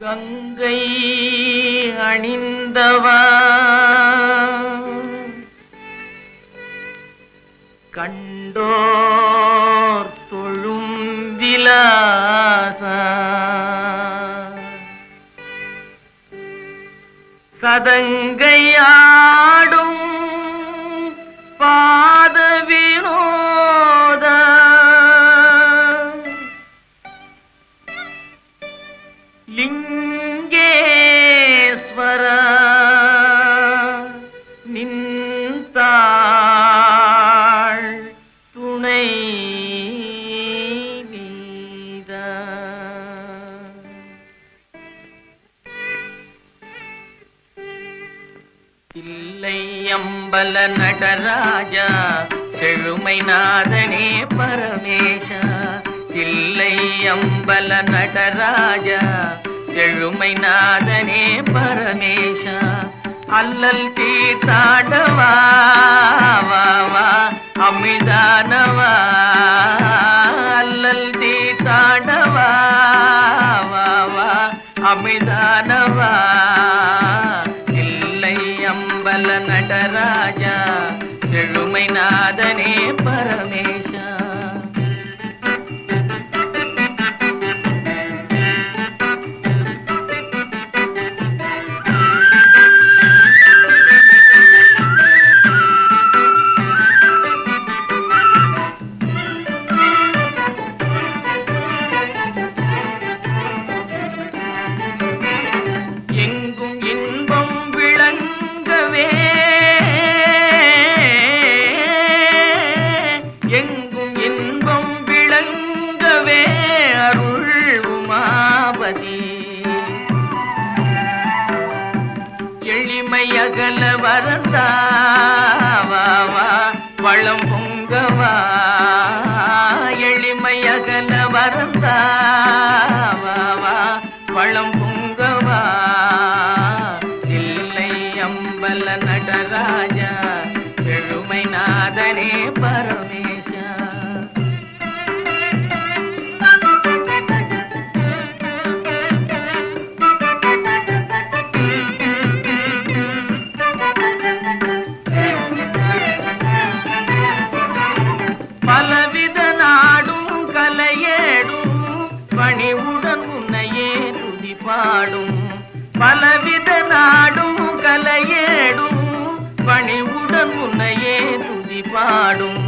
கங்கை அணிந்தவா கண்டோர் தொழும் விலாசா சதங்கையாடும் பாத வினோத லிங்கேஸ்வர நின்றாள் துணை நீத தில்லை அம்பல நடராஜா செழுமை நாதனே பரமேஷா தில்லை அம்பல நடராஜா செழுமை நாதனே பரமேஷா அல்லல் தீர்த்தாண்டவா வா அமிதானவா அல்லல் தீர்த்தாண்டவா வா அமிதானவா தில்லை அம்பல நடராஜா செழுமை நாதனே பரமேஷா எளிமையகல வரந்தாவா வளம் பொங்கவா எளிமையகல வரந்தாவா வளம் பொங்கவா தில்லை அம்பல நடராஜா செழுமை நாதனே பரமேஷா பலவித நாடும் கலையேடும் பணிவுடன் உன்னையே துதி பாடும் பலவித நாடும் கலையேடும் பணிவுடன் உன்னையே துதி பாடும்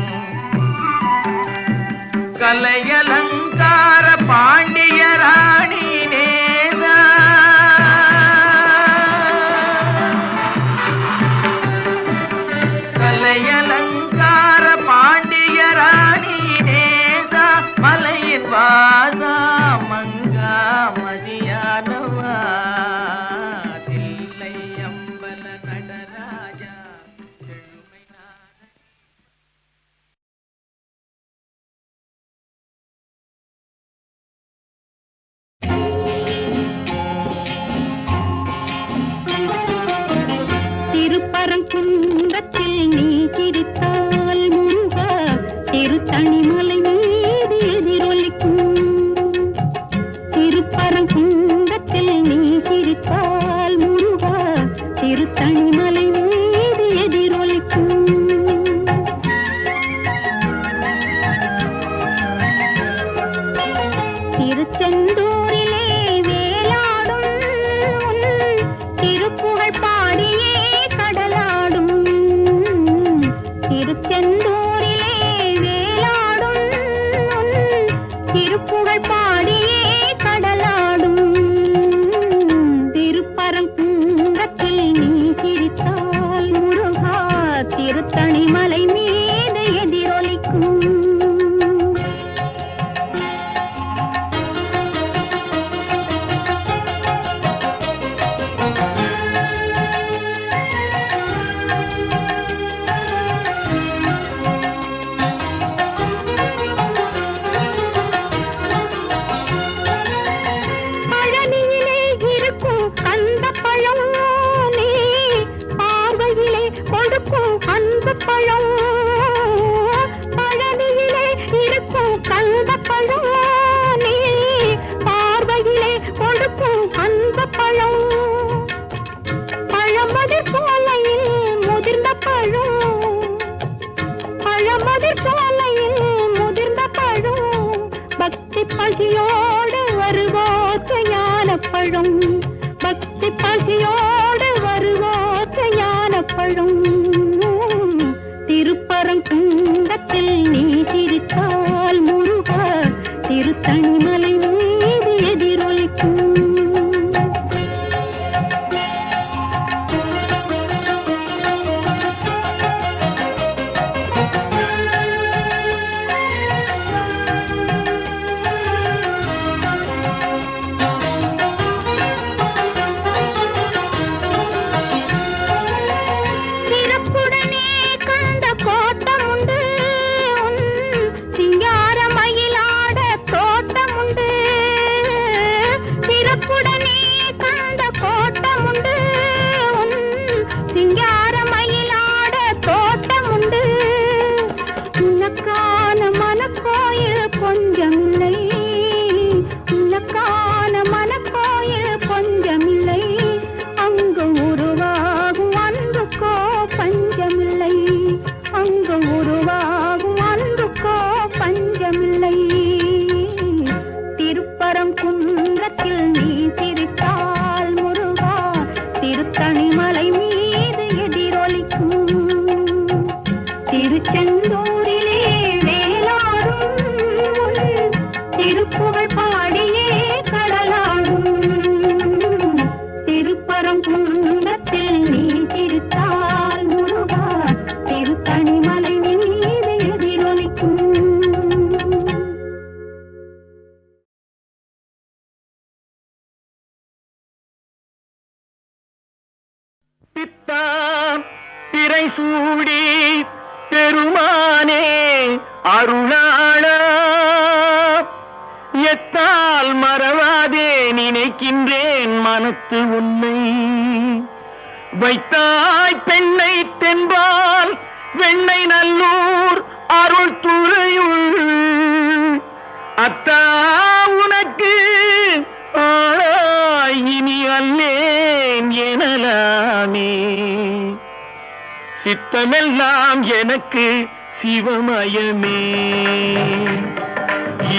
கலையலங்கார பாண்டிய ராணி நேசா கலையலங்கார பாண்டிய ராணி நேசா மலையின் வாசா மங்கா மதியானவா தில்லை அம்பல நடராஜா செழுமை திருப்பரங்குன்றத்தில் நீ சிரித்தால் முருகா திருத்தணிமலை மீது எதிரொலிக்கும் திருப்பரங்குன்றத்தில் நீ சிரித்தால் முருகா திருத்தணிமலை மீது எதிரொலிக்கும் திருச்செந்தூரிலே வேலாடும் திருப்புகழ் பாடியே கடலாடும் திருச்செந்தூரிலே வேலாடும் திருப்புகழ் பாடியே கடலாடும் திருப்பரங்குன்றத்தில் நீ சிரித்தால் முருகா திருத்தணிமலை மீது எதிரொலிக்கும் பசியோடு வருவோர்க்கு ஞானப்பழம், பக்தி பசியோடு வருவோர்க்கு ஞானப்பழம். திருப்பரங்குன்றத்தில் நீ சிரித்தால் முருகா திருத்தணிமலை மீது எதிரொலிக்கும். திரை சூடி பெருமானே அருளாளா, எத்தால் மறவாதே நினைக்கின்றேன் மனத்து உன்னை. வைத்தாய் பெண்ணை தென்பால் வெண்ணை நல்லூர் அருள் துறையுள், அத்தா உனக்கு ஆளாய் இனி அல்லேன் எனலாமே. சித்தமெல்லாம் எனக்கு சிவமயமே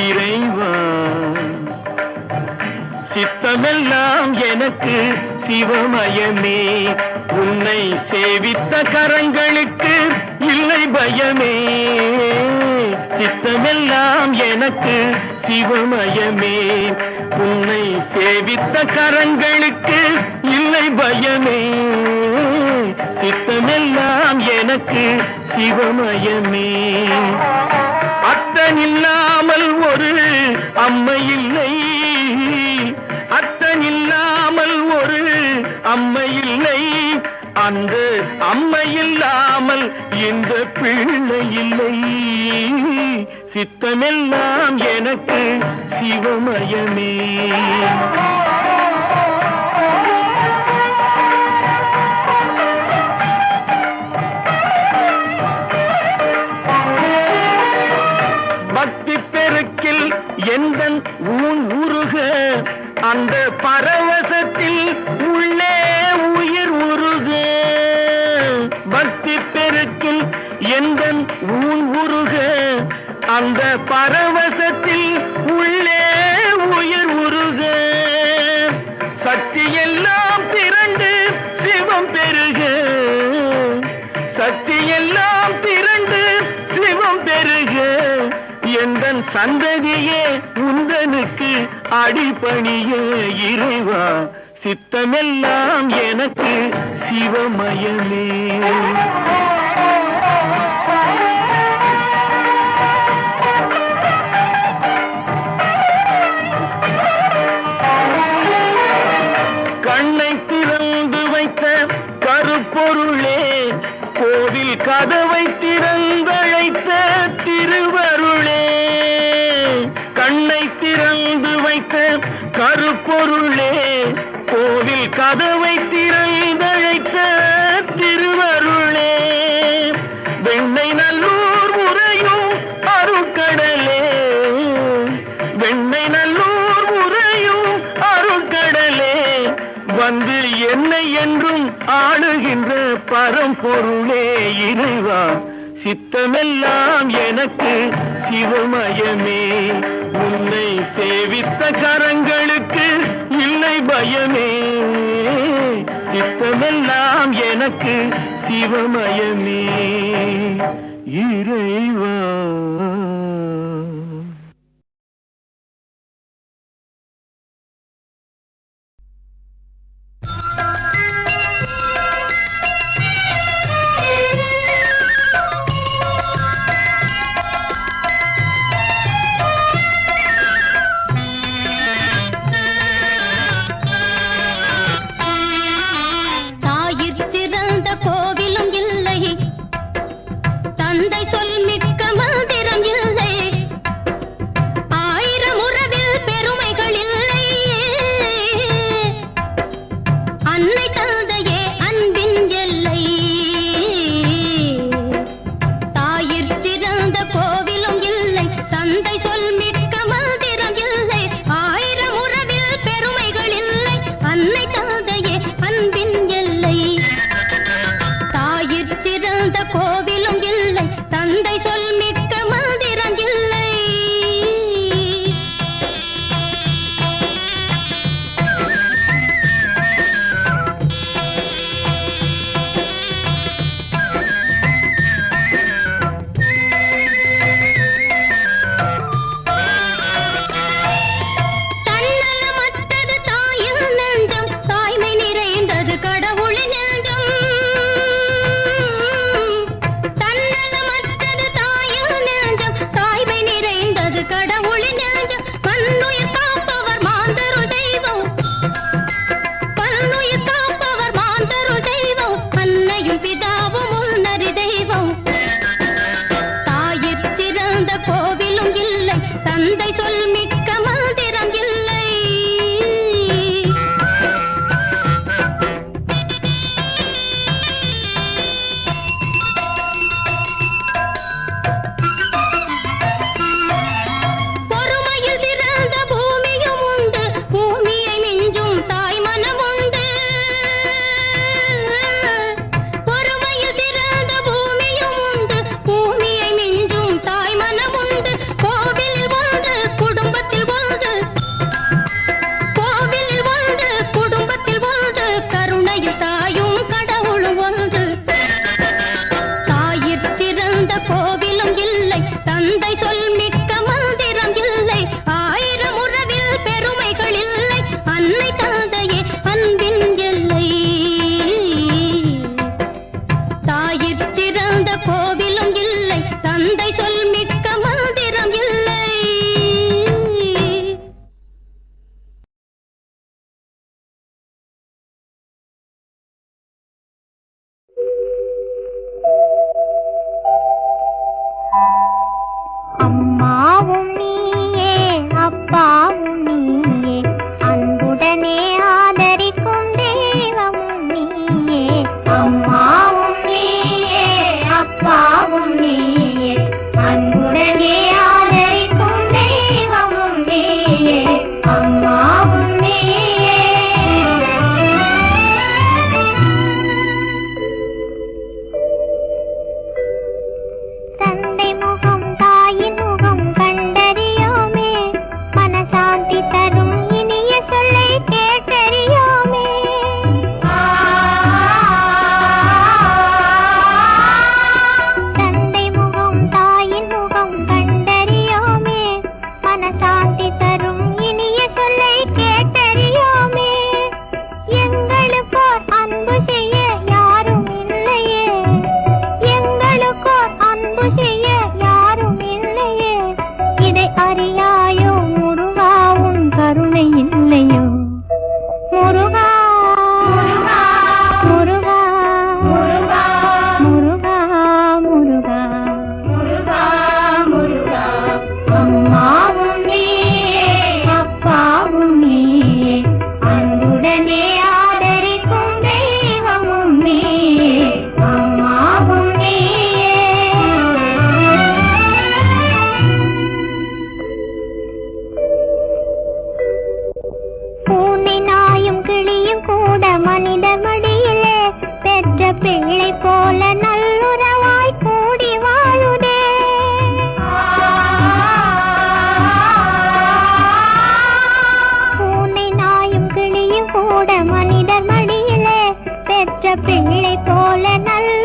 இறைவா, சித்தமெல்லாம் எனக்கு சிவமயமே. உன்னை சேவித்த கரங்களுக்கு இல்லை பயமே. சித்தமெல்லாம் எனக்கு சிவமயமே. உன்னை சேவித்த கரங்களுக்கு இல்லை பயமே. சித்தமெல்லாம் எனக்கு சிவமயமே. அத்தனில்லாமல் ஒரு அம்மை இல்லை, அத்தனில்லாமல் ஒரு அம்மை இல்லை. அந்த அம்மை இல்லாமல் இந்த பிள்ளை இல்லை. சித்தமெல்லாம் எனக்கு சிவமயமே. பக்தி பெருக்கில் எந்தன் ஊன் உருக, அந்த பரவசத்தில் உள்ளே உயிர் உருக. பக்தி பெருக்கில் எந்தன் ஊன் உருக, அந்த பரவசத்தில் உள்ளே உயிர் உருக. சக்தி எல்லாம் திரண்டு சிவம் பெருக, சக்தி எல்லாம் திரண்டு சிவம் பெருக. எந்தன் சந்ததியே உந்தனுக்கு அடிபணிய இறைவா. சித்தமெல்லாம் எனக்கு சிவமயமே. கண்ணை திறந்து வைத்த கருப்பொருளே, கோவில் கதவை திறந்தழைத்த திருவருளே. கண்ணை திறந்து வைத்த கருப்பொருளே, கோவில் கதவை திறந்தழைத்த திருவருளே. வெண்ணை நல்லூர் உறையும் அருட்கடலே, வெண்ணை நல்லூர் உறையும் அருட்கடலே. வந்து என்னை என்றும் ஆளுகின்ற பரம்பொருளே இறைவா. சித்தமெல்லாம் எனக்கு சிவமயமே. உன்னை சிவமயமே இறைவா. கூட மனிதர் மடியிலே பெற்ற பிள்ளை போல நல்ல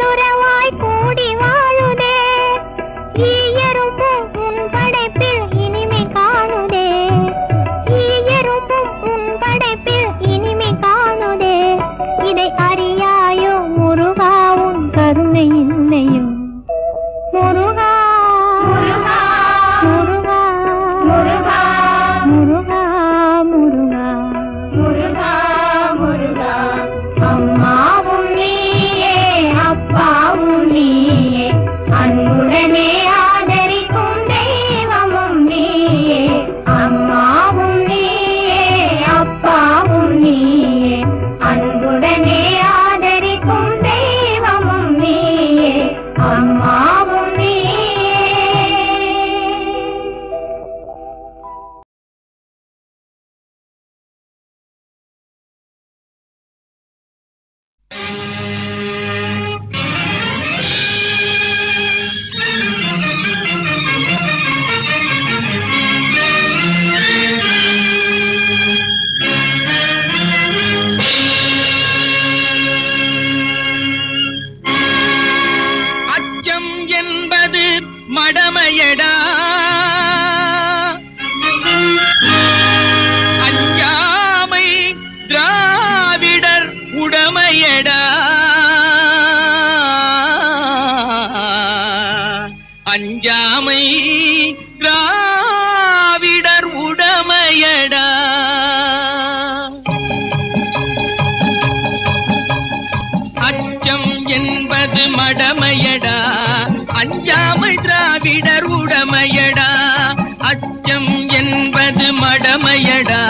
அஞ்சாமை திராவிடர் உடமையடா. அச்சம் என்பது மடமையடா, அஞ்சாமை திராவிடர் உடமையடா. அச்சம் என்பது மடமையடா,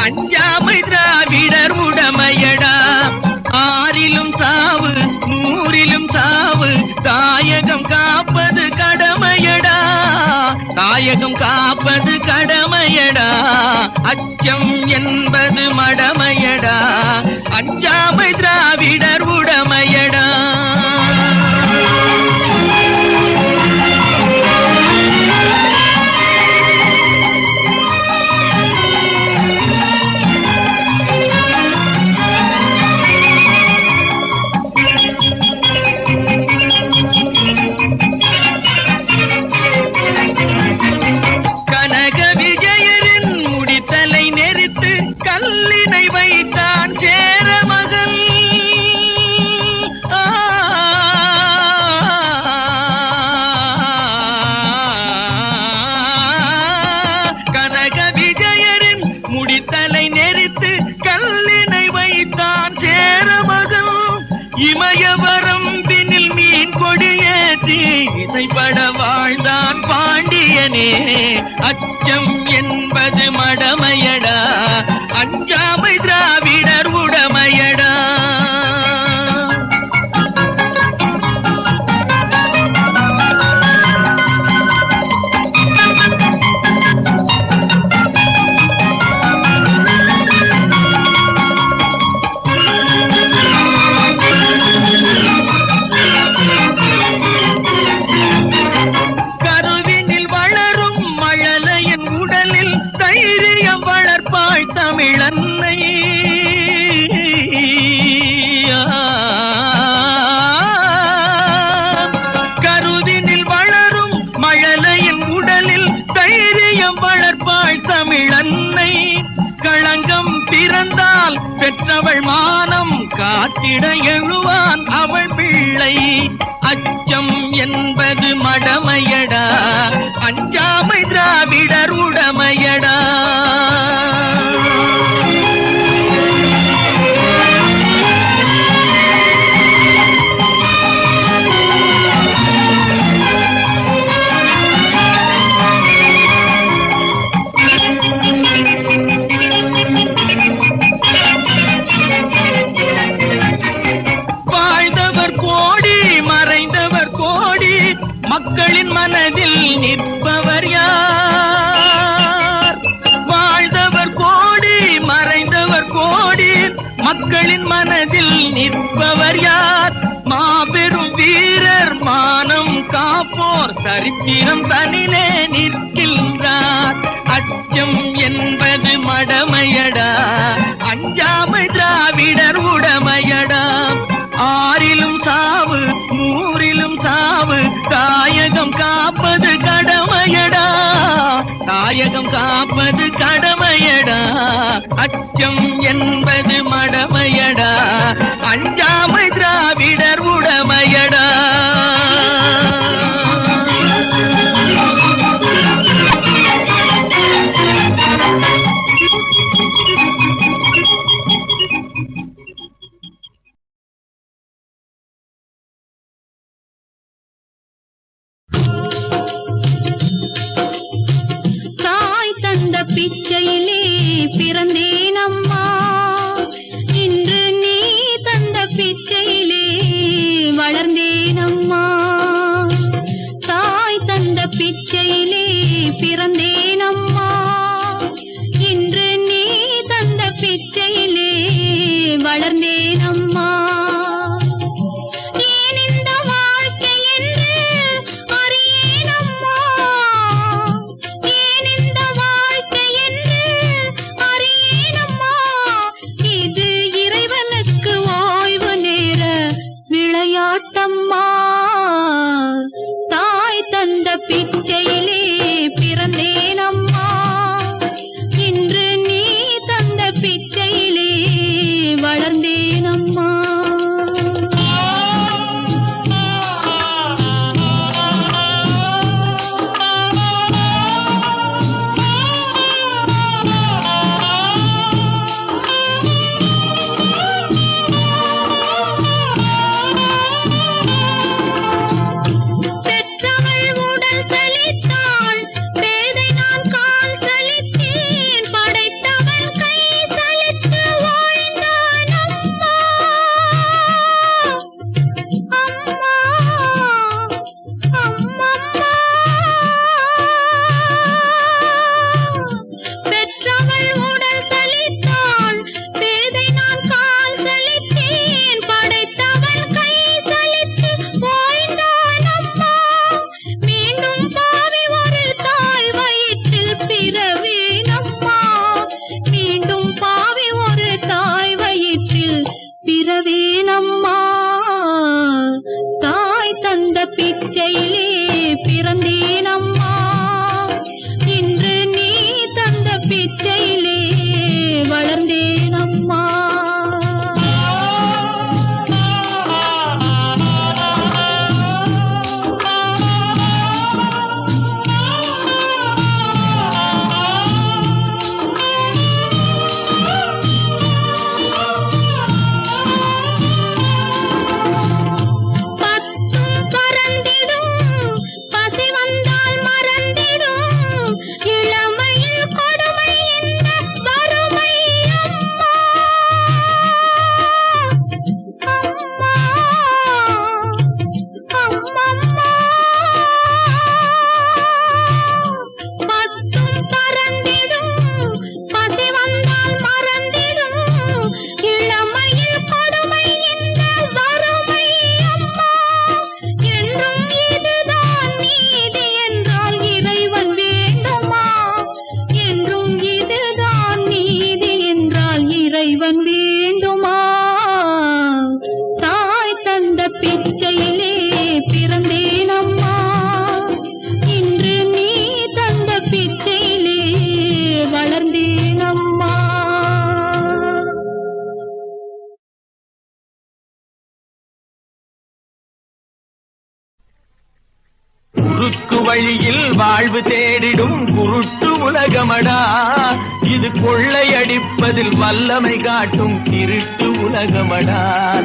அஞ்சாமை திராவிடர் உடமையடா. ஆறிலும் சாவு நூறிலும் சாவு, தாயகம் காப்பது கடமையடா, தாயகம் காப்பது கடமையடா. அச்சம் என்பது மடமையடா, அஞ்சாமை திராவிடர் உடமையடா. கல்லினை வைத்தான் சேர மகன். கனக விஜயரின் முடித்தலை நெறித்து கல்லினை வைத்தான் சேர மகன். இமயவரம் பின்னில் மீன் கொடியேற்றி இசைப்பட வாழ்ந்தான் பாண்டியனே. அச்சம் என்பது மடமையடா, அஞ்சாமை திராவிடர் உடமையடா. கருவினில் வளரும் மழலையின் உடலில் தைரியம் வளர்ப்பாய் தமிழன்னை. கருவினில் வளரும் மழலையின் உடலில் தைரியம் வளர்ப்பாய் தமிழன்னை. களங்கம் பிறந்தால் பெற்றவள் மானம் காத்திட எழுவான் அவள் பிள்ளை. அச்சம் என்பது மடமையடா, அஞ்சாமை திராவிடர் உடமையடா. வாழ்ந்தவர் கோடி மறைந்தவர் கோடி, மக்களின் மனதில் நிற்பவர் யார்? வாழ்ந்தவர் கோடி மறைந்தவர் கோடி, மக்களின் மனதில் நிற்பவர் யார்? மாபெரும் வீரர் மானம் காப்போர் சரித்திரம் தனிலே நிற்கின்றார். அச்சம் என்பது மடமையடா, அஞ்சாமை திராவிடர் உடமையடா. ஆறிலும் சாவு நூறிலும் சாவு, தாயகம் காப்பது கடமையடா, தாயகம் காப்பது கடமையடா. அச்சம் என்பது மடமையடா, அஞ்சாமை திராவிடர் உடமையடா. பிச்சையிலே பிறந்தேன் அம்மா, இன்று நீ தந்த பிச்சையிலே வளர்ந்தேன் அம்மா. தாய் தந்த பிச்சையிலே பிறந்தேன் அம்மா, இன்று நீ தந்த பிச்சையிலே வளர்ந்தேன் அம்மா. பிச்சையிலே பிறந்தேன் அம்மா, இன்று நீ தந்த பிச்சையிலே வளர்ந்தேன் வழியில் வாழ்வு தேடிடும் குருட்டு உலகமடா, இது கொள்ளையடிப்பதில் வல்லமை காட்டும் திருட்டு உலகமடா.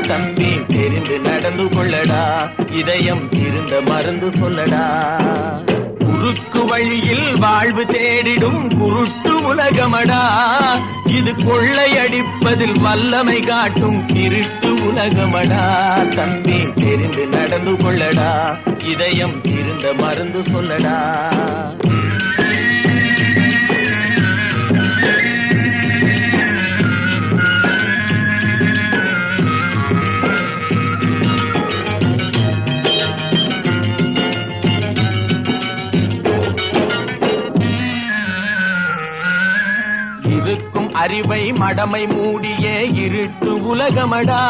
தம்பி தெரிந்து நடந்து கொள்ளடா, இதயம் இருந்த மருந்து சொல்லடா. குறுக்கு வழியில் வாழ்வு தேடிடும் குருட்டு உலகமடா, இது கொள்ளையடிப்பதில் வல்லமை காட்டும் திருட்டு உலகமடா. தம்பி தெரிந்து நடந்து கொள்ளடா, இதயம் இருந்த மருந்து சொல்லடா. இருக்கும் அறிவை மடமை மூடிய இருட்டு உலகமடா,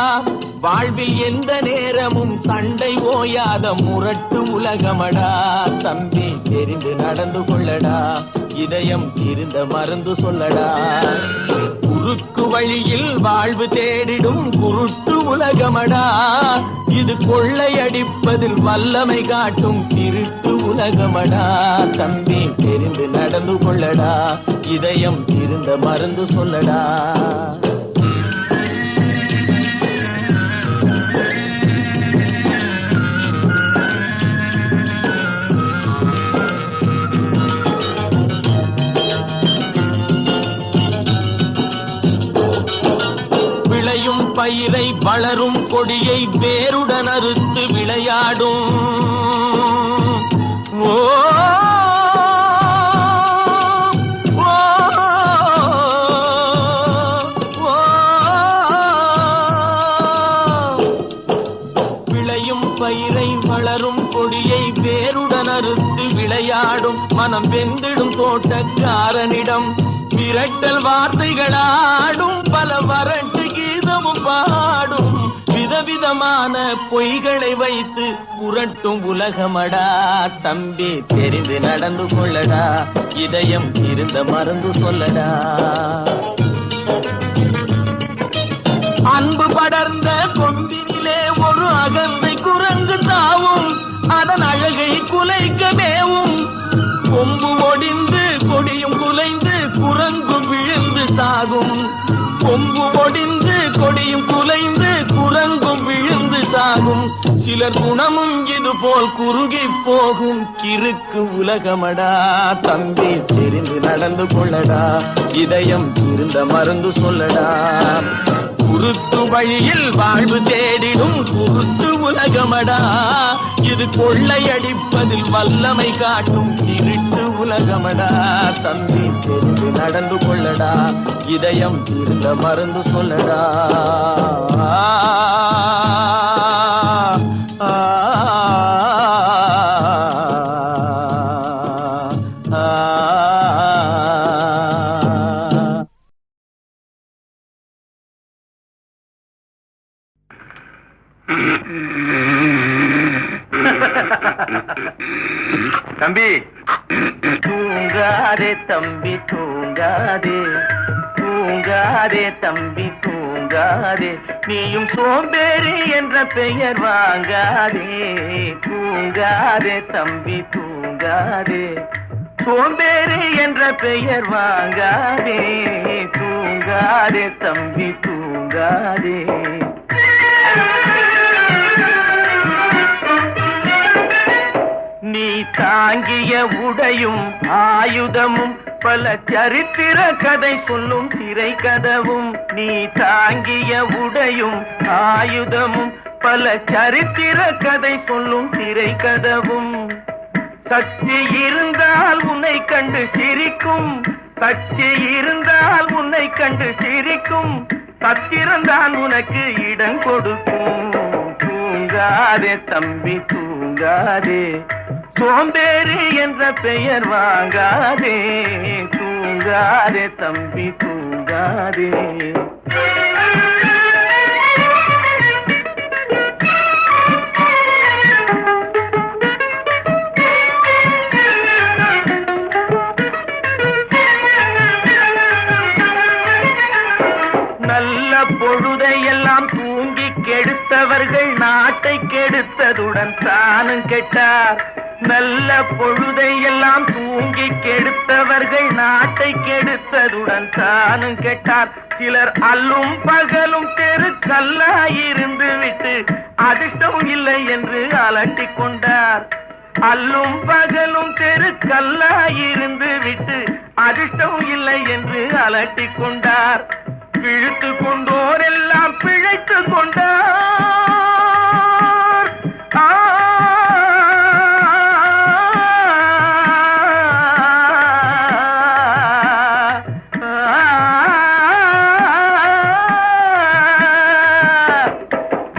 வாழ்வில் எந்த நேரமும் சண்டை ஓயாத முரட்டு உலகமடா. தம்பி தெரிந்து நடந்து கொள்ளடா, இதயம் இருந்த மருந்து சொல்லடா. குறுக்கு வழியில் வாழ்வு தேடிடும் குருட்டு உலகமடா, இது கொள்ளையடிப்பதில் வல்லமை காட்டும் திருட்டு உலகமடா. தம்பி தெரிந்து நடந்து கொள்ளடா, இதயம் இருந்த மருந்து சொல்லடா. விளையும் பயிரை வளரும் கொடியை வேருடன் அறுத்து விளையாடும். ஓ பயிரை வளரும் கொடியை வேருடன் அறுத்து விளையாடும். மனம் வெந்திடும் தோட்டக்காரனிடம் விரட்டல் வார்த்தைகளாடும், பல வறட்டு கீதமும் பாடும். விதவிதமான பொய்களை வைத்து புரட்டும் உலகமடா. தம்பி தெரிந்து நடந்து கொள்ளடா, இதயம் இருந்த மருந்து சொல்லடா. அன்பு படர்ந்த கொம்பினிலே ஒரு அகந்தை குரங்கு தாவும், அதன் அழகை குலைக்க மேவும். கொம்பு ஒடிந்து கொடியும் குலைந்து குரங்கும் விழுந்து சாகும். கொம்பு ஒடிந்து கொடியும் குலைந்து குரங்கும் விழுந்து சாகும். சிலர் குணமும் இது போல் குறுகி போகும் கிறுக்கு உலகமடா. தம்பி தெரிந்து நடந்து கொள்ளடா, இதயம் இருந்த மருந்து சொல்லடா. குருட்டு வழியில் வாழ்வு தேடிடும் குருட்டு உலகமடா, இது கொள்ளையடிப்பதில் வல்லமை காட்டும் திருட்டு உலகமடா. தம்பி தெரிந்து நடந்து கொள்ளடா, இதயம் இருந்த மருந்து சொல்லடா. தம்பி தூங்காதே தம்பி தூங்காதே, தூங்காதே தம்பி தூங்காதே, நீயும் சோம்பேறி என்ற பெயர் வாங்காதே. தூங்காதே தம்பி தூங்காதே, சோம்பேறி என்ற பெயர் வாங்காதே. தூங்காதே தம்பி தூங்காதே. நீ தாங்கிய உடையும் ஆயுதமும் பல சரித்திர கதை சொல்லும் திரை கதவும். நீ தாங்கிய உடையும் ஆயுதமும் பல சரித்திர கதை சொல்லும் திரை கதவும். சக்தி இருந்தால் உன்னை கண்டு சிரிக்கும், சக்தி இருந்தால் உன்னை கண்டு சிரிக்கும். சத்திரந்தான் உனக்கு இடம் கொடுக்கும். தூங்காதே தம்பி தூங்காதே, சோம்பேறி என்ற பெயர் வாங்காதே. தூங்காதே தம்பி தூங்காதே. நல்ல பொழுதையெல்லாம் தூங்கி கெடுத்தவர்கள் நாட்டை கெடுத்ததுடன் தானும் கெட்டார். நல்ல பொழுதை எல்லாம் தூங்கி கெடுத்தவர்கள் நாட்டை கெடுத்ததுடன் தானும் கெட்டார். சிலர் அல்லும் பகலும் தெருக்கல்லாயிருந்து விட்டு அதிர்ஷ்டம் இல்லை என்று அலட்டிக் கொண்டார். அல்லும் பகலும் தெருக்கல்லாயிருந்து விட்டு அதிர்ஷ்டம் இல்லை என்று அலட்டிக் கொண்டார். பிழைத்து கொண்டோர் எல்லாம் பிழைத்து கொண்டார்.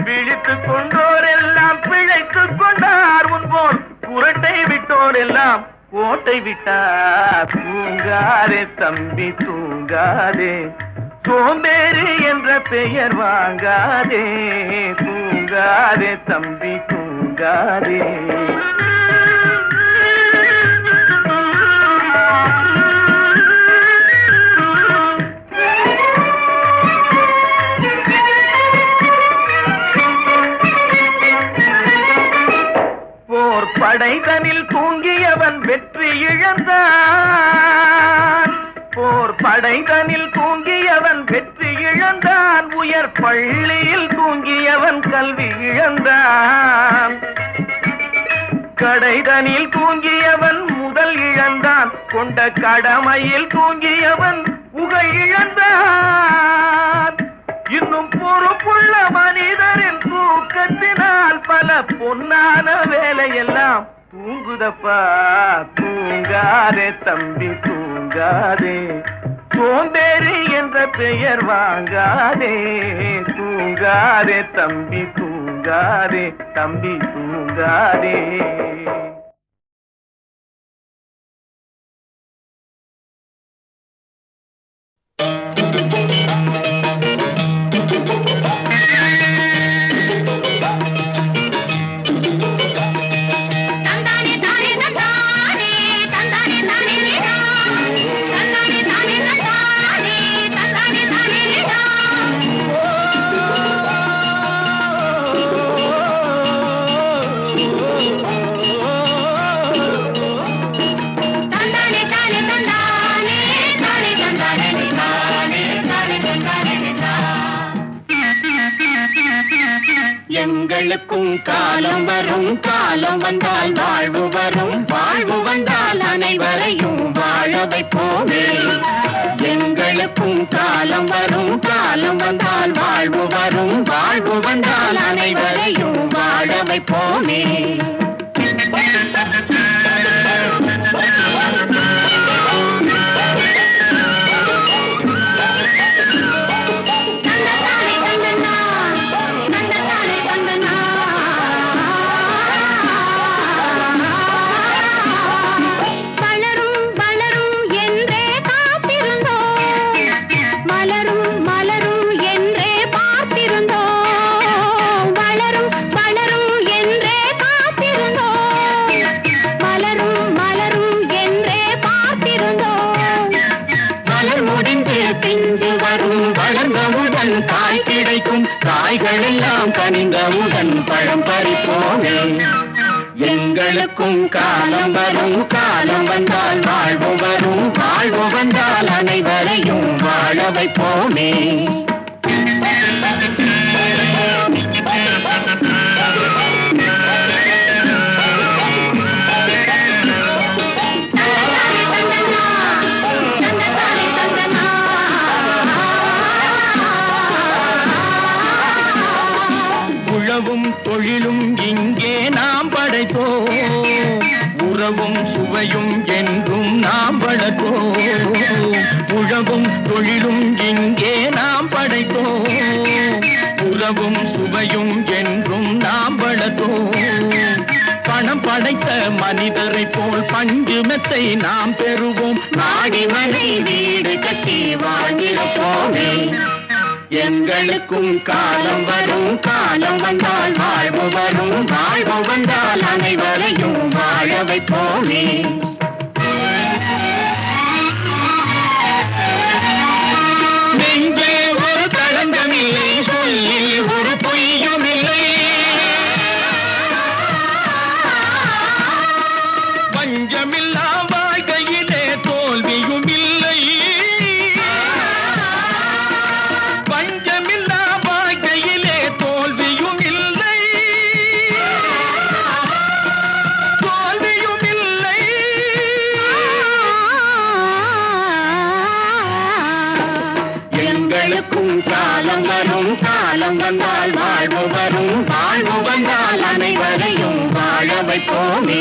பிழைத்து கொண்டோர் எல்லாம் பிழைத்து கொண்டார். முன்போல் புரட்டை விட்டோர் எல்லாம் கோட்டை விட்டார். தூங்காதே தம்பி தூங்காதே, சோம்பேறி என்ற பெயர் வாங்காதே. தூங்காதே தம்பி தூங்காதே. போர் படைதனில் தூங்கியவன் வெற்றி இழந்தான். போர் படைதனில் தூங்கியவன் வெற்றி இழந்தான். உயர் பள்ளியில் தூங்கியவன் கல்வி இழந்தான். கடைதனில் தூங்கியவன் முதல் இழந்தான். கொண்ட கடமையில் தூங்கியவன் புகழ் இழந்தான். இன்னும் பொறுப்புள்ள மனிதரின் தூக்கத்தினால் பல பொன்னான வேலையெல்லாம் தூங்குதப்பா. தூங்காதே தம்பி தூங்காதே, சோம்பேறி என்ற பெயர் வாங்காதே. தூங்காதே தம்பி தூங்காதே, தம்பி தூங்காதே. எங்களுக்கும் காலம் வரும், காலம் வந்தால் வாழ்வு வரும், வாழ்வு வந்தால் அனைவரையும் வாழ வைப்போமே. எங்களுக்கும் காலம் வரும், காலம் வந்தால் வாழ்வு வரும், வாழ்வு வந்தால் அனைவரையும் வாழ வைப்போமே. காய் கிடைக்கும், காய்கள் எல்லாம் கனிந்தவுடன் பழம் பறிப்போமே. எங்களுக்கும் காலம் வரும், காலம் வந்தால் வாழ்வு வரும், வாழ்வு வந்தால் அனைவரையும் வாழ வைப்போமே. தொழிலும் இங்கே நாம் படைத்தோம், உறவும் சுவையும் என்றும் நாம் வளர்த்தோம். உழவும் தொழிலும் இங்கே நாம் படைத்தோம், உறவும் சுவையும் என்றும் நாம் வளர்த்தோம். பணம் படைத்த மனிதரை போல் பஞ்சு மெத்தை நாம் பெறுவோம், நாடி மனை வீடு கட்டி வாழ்ந்திருப்போமே. எங்களுக்கும் காலம் வரும், காலம் வந்தால் வாழ்வு வரும், வாழ்வு வந்தால் அனைவரையும் வாழ வைப்போமே. நெஞ்சே ஒரு களங்கமில்லை, சொல்லில் ஒரு பொய்யும் இல்லை. எங்களுக்கும் காலம் வரும், காலம் வந்தால் வாழ்வு வரும், வாழ்வு வந்தால் அனைவரையும் வாழ வைப்போமே.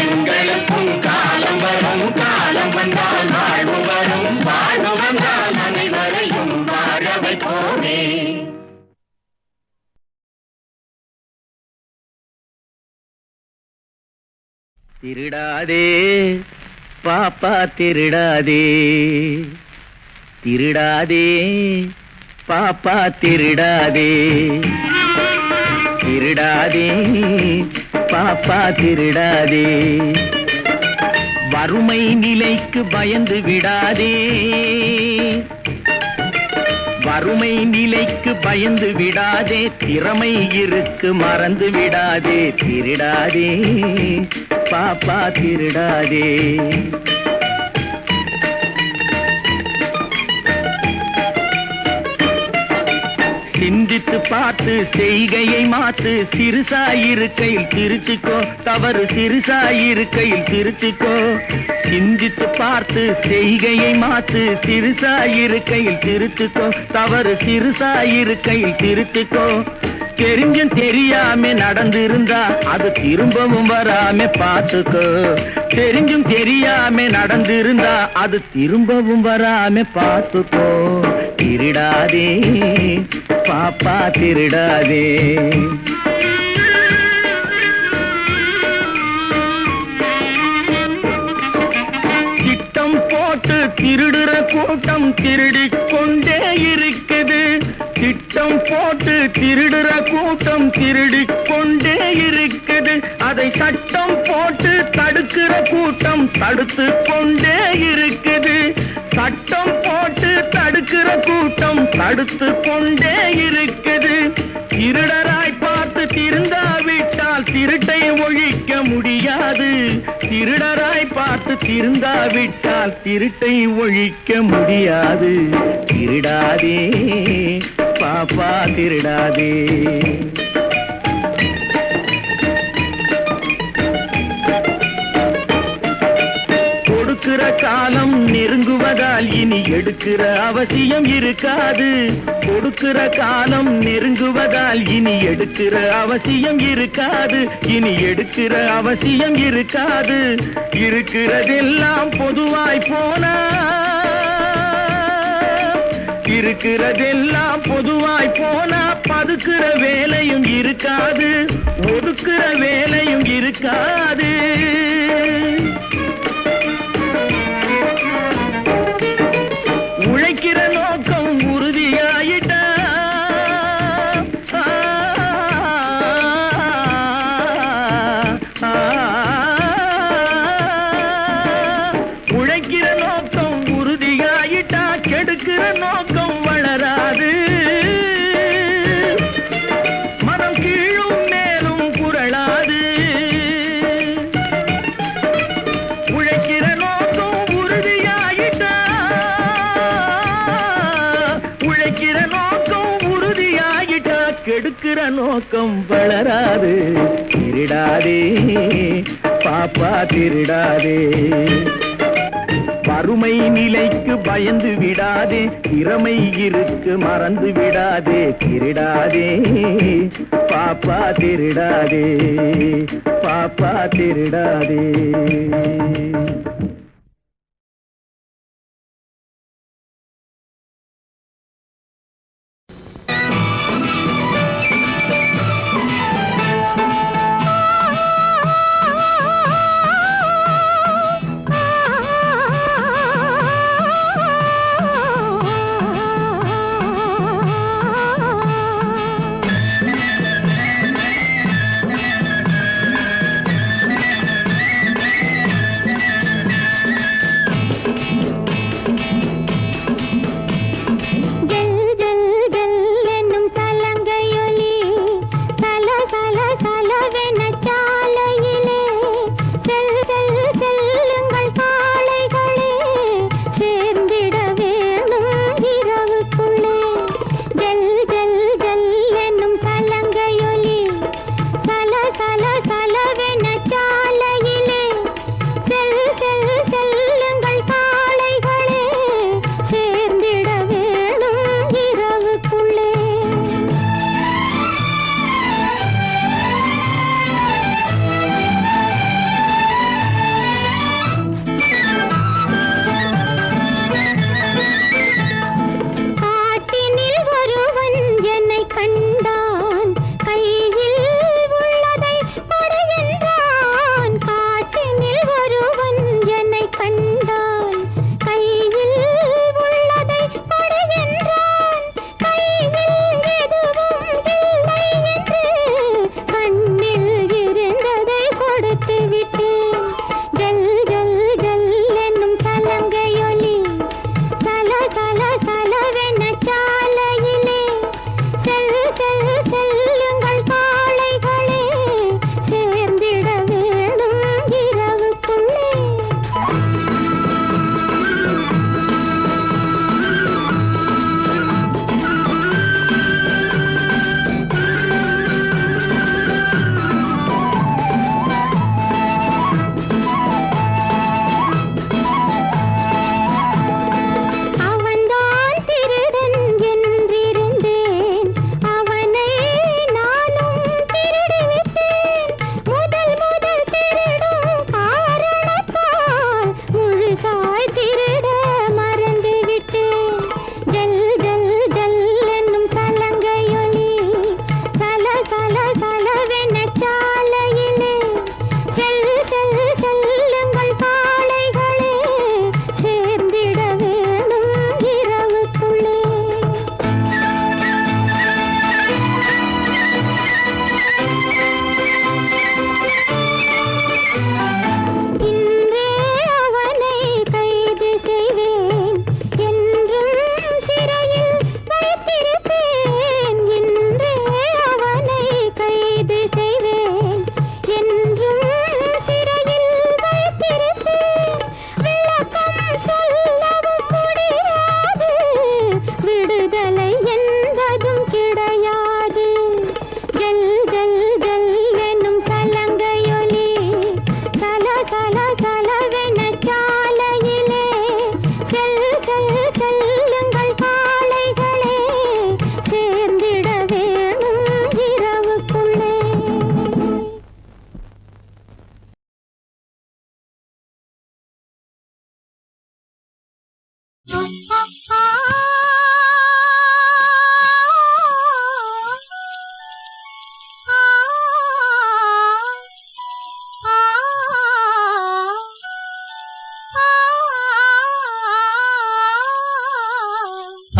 எங்களுக்கும் காலம் வரும், காலம் வந்தால் வாழ்வு வரும், வாழ்வு வந்தால் அனைவரையும் வாழ வைப்போமே. திருடாதே பாப்பா திருடாதே, திருடாதே பாப்பா திருடாதே, திருடாதே பாப்பா திருடாதே. வறுமை நிலைக்கு பயந்து விடாதே, வறுமை நிலைக்கு பயந்து விடாதே, திறமை இருக்கு மறந்து விடாதே. திருடாதே பாப்பா திருடாதே. சிந்தித்து பார்த்து செய்கையை மாத்து, சிறுசாயிருக்கையில் திருத்திக்கோ, தவறு சிறுசாயிருக்கையில் திருத்திக்கோ. சிந்தித்து பார்த்து செய்கையை மாத்து, சிறுசாயிருக்கையில் திருத்திக்கோ, தவறு சிறுசாயிருக்கையில் திருத்திக்கோ. தெரிஞ்சும் தெரியாம நடந்திருந்தா அது திரும்பவும் வராம பார்த்துக்கோ. தெரிஞ்சும் தெரியாம நடந்திருந்தா அது திரும்பவும் வராம பார்த்துக்கோ. திருடாதே பாப்பா திருடாதே. திட்டம் போட்டு திருடுற கூட்டம் திருடிக் கொண்டே இருக்குது, திட்டம் போட்டு திருடுற கூட்டம் திருடிக் கொண்டே இருக்குது. அதை சட்டம் போட்டு தடுக்கிற கூட்டம் தடுத்து கொண்டே இருக்குது. சட்டம் போட்டு தடுக்கிற கூட்டம் தடுத்து கொண்டே இருக்குது. திருடராய் பார்த்து திருந்தாவிட்டால் திருட்டை ஒழிக்க முடியாது. திருடராய் பார்த்து திருந்தாவிட்டால் திருட்டை ஒழிக்க முடியாது. திருடாதே பாப்பா திருடாதே. கொடுக்கிற காலம் நெருங்குவதால் இனி எடுக்கிற அவசியம் இருக்காது. கொடுக்கிற காலம் நெருங்குவதால் இனி எடுக்கிற அவசியம் இருக்காது. இனி எடுக்கிற அவசியம் இருக்காது. இருக்கிறதெல்லாம் பொதுவாய் போனா, இருக்கிறதெல்லாம் பொதுவாய் போனா பதுக்கிற வேலையும் இருக்காது, ஒதுக்குற வேலையும் இருக்காது. உழைக்கிற நோக்கம் உறுதியாயிட்டா, உழைக்கிற நோக்கம் உறுதியாயிட்டா கெடுக்கிற நோக்கம் வளராது. மனம் கீழும் மேலும் புரளாது. உழைக்கிற நோக்கம் உறுதியாயிட்டா, உழைக்கிற நோக்கம் உறுதியாயிட்டா கெடுக்கிற நோக்கம் வளராது. திருடாதே பாப்பா திருடாதே. வறுமை நிலைக்கு பயந்து விடாதே, திறமை இருக்கு மறந்து விடாதே. திருடாதே பாப்பா திருடாதே, பாப்பா திருடாதே.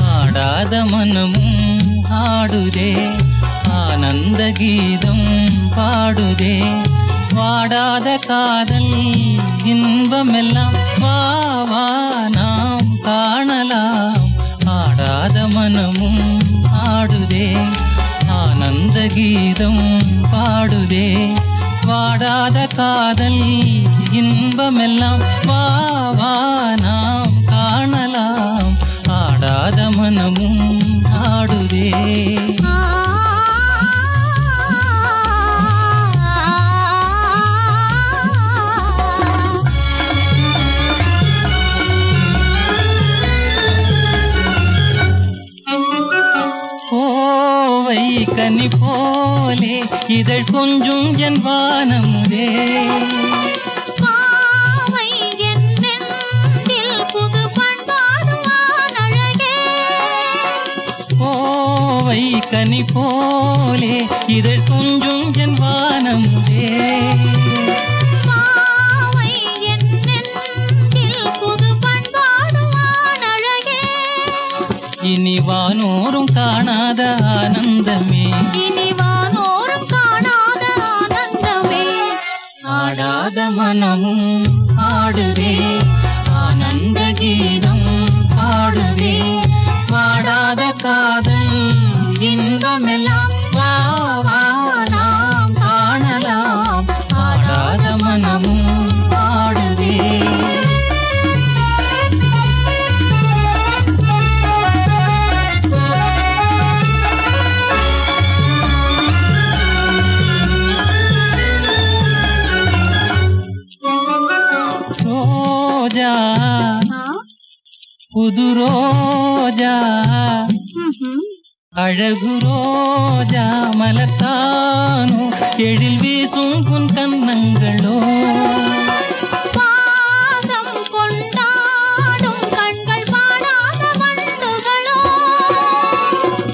ஆடாத மனமும் ஆடுதே ஆனந்த கீதம் பாடுதே வாடாத காதல் இன்பமெல்லாம் வா வா நாம் காணலாம் ஆடாத மனமும் ஆடுதே ஆனந்த கீதம் பாடுதே வாடாத காதல் இன்பமெல்லாம் வா வா நாம் காணலாம் ஆடாத மனமும் ஆடுதே கோவை கனி போலே இதழ் கொஞ்சும் என் வானமுதே கோவை கனி போலே இதழ் கொஞ்சும் என் வானமுதே இனி வானோரும் காணாத ஆனந்தமே இனி வானோரும் காணாத ஆனந்தமே ஆடாத மனமும் ஆடுதே ஆனந்த கீதம் பாடுதே வாடாத காதல் இன்பமெல்லாம் வா வா நாம் காணலாம் ஆடாத மனமும் ஆடுதே ரோஜா புது ரோஜா அழகு ரோஜா மலர்த்தானோ எழில் வீசும் புன் கன்னங்களோ பாசம் கொண்டாடும் கண்கள் பாடாத வண்டுகளோ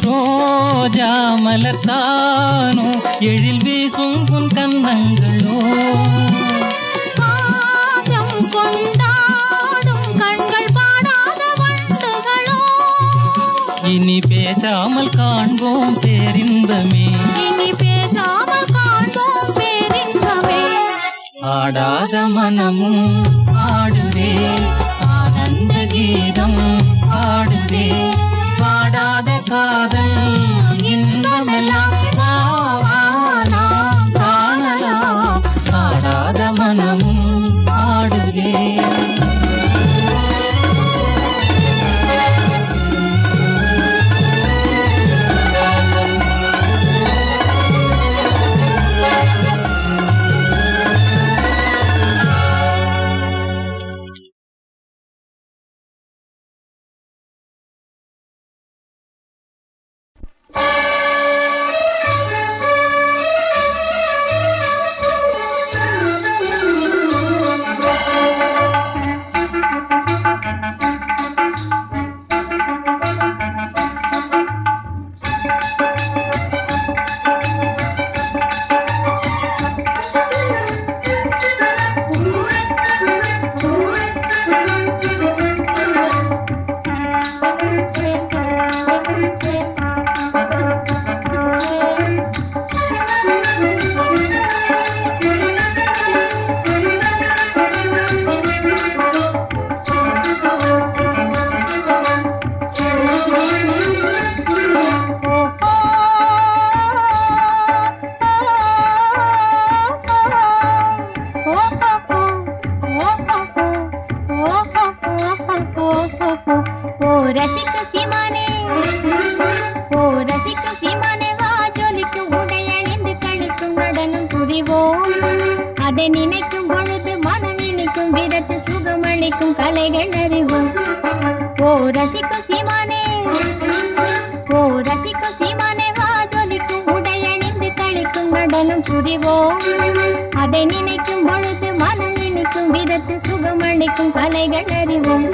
ரோஜா மலர்த்தானோ எழில் வீசும் புன் கன்னங்களோ பாசம் கொண்டாடும் கண்கள் பாடாத வண்டுகளோ இனி பேசாமல் காண்போம் பேரின்பமே இனி பேசாமல் காண்போம் பேரின்பமே ஆடாத மனமும் ஆடுதே ஆனந்த கீதம் பாடுதே பாடாத காதல் இன்பமெல்லாம் வா வா நாம் காணலாம் ஆடாத மனமும் ஆடுதே அதை நினைக்கும் பொழுது மனம் இனிக்கும் விதத்து சுகமளிக்கும் கலைகள் அறிவோம். ஓ ரசிக்கும் சீமானே, ஓ ரசிக்கும் சீமானே, வா ஜொலிக்கும் உடையணிந்து கழிக்கும் நடனம் புரிவோம். அதை நினைக்கும் பொழுது மனம் இனிக்கும் விதத்து சுகமளிக்கும் கலைகள் அறிவோம்.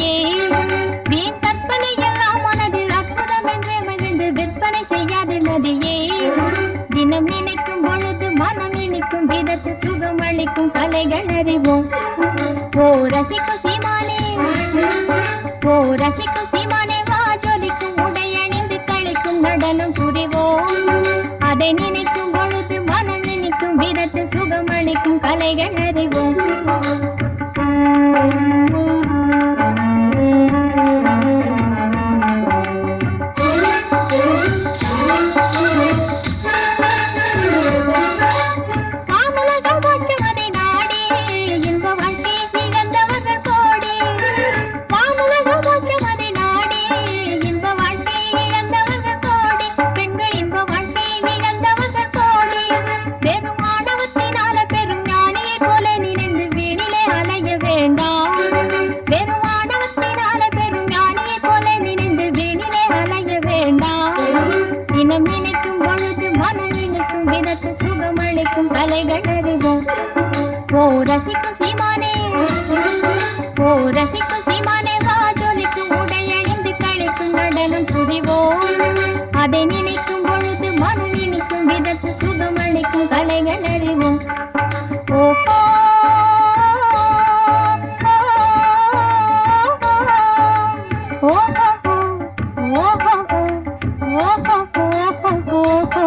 நதியே வீண் கற்பனை எல்லாம் மனதில் அற்புதம் என்றே மகிழ்ந்து விற்பனை செய்யாது நதியே தினம் நினைக்கும் பொழுது மனம் இனிக்கும் விதத்து சுகம் அளிக்கும் கலைகள் அறிவோம் ஓ ரசிக்கும் சீமானே ஓ ரசிக்கும் சீமானே வா ஜொலிக்கும் உடை அணிந்து கழிக்கும் நடனம் புரிவோம் அதை நினைக்கும் பொழுது மனம் இனிக்கும் விதத்து சுகம் அளிக்கும் கலைகள் அறிவோம் ரசிக்கும் சீமானே ஓ ரசிக்கும் சீமானே வா ஜொலிக்கும் உடை அணிந்து கழிக்கும் நடனம் புரிவோம் அதை நினைக்கும் பொழுது மனம் இனிக்கும் விதத்து சுகம் அளிக்கும் கலைகள் அறிவோம் ஓஹோ ஓஹோ ஓஹோ ஓஹோ ஓஹோ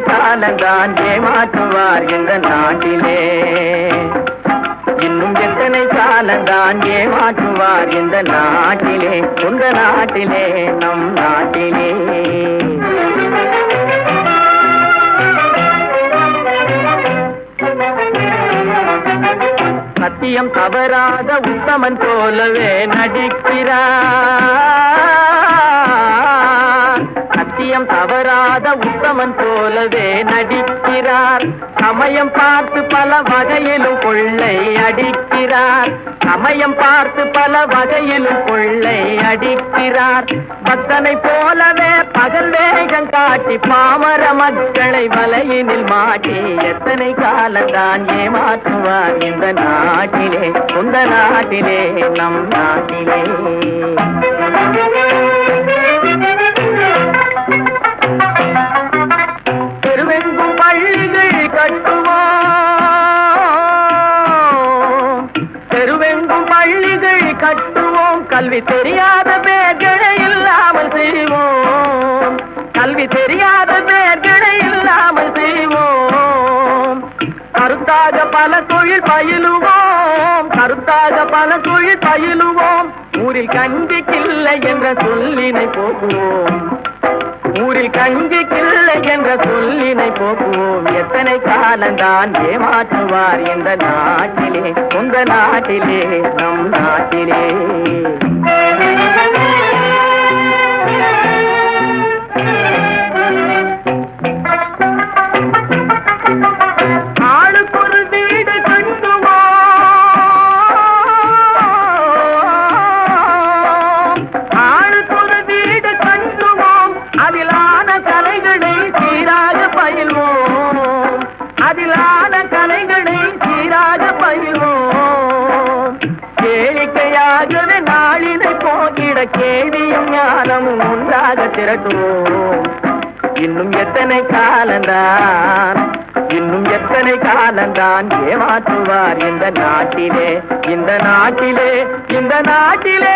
காலந்தான் ஏமாற்றுவார் இந்த நாட்டிலே இன்னும் எத்தனை காலந்தான் ஏமாற்றுவார் இந்த நாட்டிலே உங்க நாட்டிலே நம் நாட்டிலே சத்தியம் தவறாத உத்தமன் போலவே நடிக்கிறார் சத்தியம் தவறாத உத்தமன் போலவே நடிக்கிறார் சமயம் பார்த்து பல வகையிலும் கொள்ளை அடிக்கிறார் சமயம் பார்த்து பல வகையிலும் கொள்ளை அடிக்கிறார் பக்தனை போலவே பகல் வேகம் காட்டி பாமர மக்களை வலையினில் மாட்டி எத்தனை காலந்தான் ஏமாற்றுவார் இந்த நாட்டிலே உந்த நாட்டிலே நம் நாட்டிலே தெருவெங்கும் பள்ளிகள் கட்டுவோம் தெருவெங்கும் பள்ளிகள் கட்டுவோம் கல்வி தெரியாத பேர்களை இல்லாமல் செய்வோம் கல்வி தெரியாத பேர்களை இல்லாமல் செய்வோம் கருத்தாக பல தொழில் பயிலுவோம் கருத்தாக பல தொழில் பயிலுவோம் ஊரில் கஞ்சிக்கில்லை என்ற சொல்லினை போக்குவோம் ஊரில் கஞ்சிக்கில்லை என்ற சொல்லினை போக்குவோம் எத்தனை காலந்தான் ஏமாற்றுவார் இந்த நாட்டிலே உங்க நாட்டிலே நம் நாட்டிலே ஆளுக்கொரு வீடு கட்டுவோம் ஆளுக்கொரு வீடு கட்டுவோம் அதிலான கலைகளை சீராக பயில்வோம் அதிலான கலைகளை சீராக பயில்வோம் கேளிக்கையாகவே நாளினை போகிட கேள்வியும் ஞானமும் உண்டாக திரட்டுவோம் இன்னும் எத்தனை காலந்தான் இன்னும் எத்தனை காலந்தான் ஏமாற்றுவார் இந்த நாட்டிலே இந்த நாட்டிலே இந்த நாட்டிலே